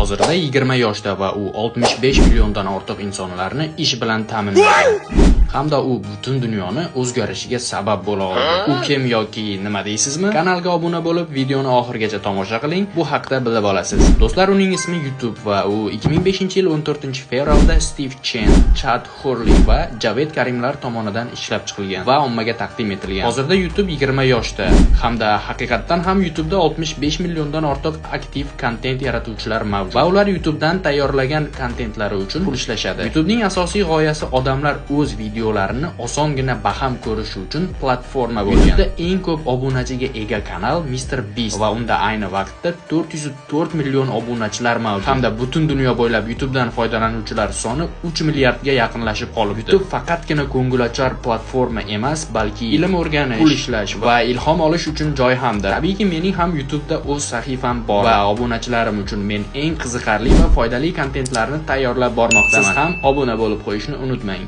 Hozirda 20 yoshda va u 65 milliondan ortiq insonlarni ish bilan ta'minlaydi. Hamda u butun dunyoni o'zgarishiga sabab bo'la oldi. U kim yoki nima deysizmi? Kanalga obuna bo'lib, videoni oxirigacha tomosha qiling. Bu haqda bilib olasiz. Do'stlar, uning ismi YouTube va u 2005-yil 14-fevralda Steve Chen, Chad Hurley va Javed Karimlar tomonidan ishlab chiqilgan va ommaga taqdim etilgan. Hozirda YouTube 20 yoshda hamda haqiqatan ham YouTube'da 65 milliondan ortiq aktiv kontent yaratuvchilar mavjud va ular YouTube'dan tayyorlagan kontentlari uchun pul ishlashadi. YouTube'ning asosiy g'oyasi odamlar o'z videolarini osongina baham ko'rishi uchun platforma bo'lgan. YouTube'da eng ko'p obunachiga ega kanal Mr. Beast va unda ayni vaqtda 404 million obunachilar mavjud. Hamda butun dunyo bo'ylab YouTube'dan foydalanuvchilar soni 3 milliardga yaqinlashib qolibdi. YouTube faqatgina ko'ngilochar platforma emas, balki ilm o'rganish, pul ishlash va ilhom olish uchun joy hamdir. Tabiiyki, mening ham YouTube'da o'z sahifam bor va obunachilarim uchun men eng qiziqarli va foydali kontentlarni tayyorlab bormoqdaman. Siz ham obuna bo'lib qo'yishni unutmang.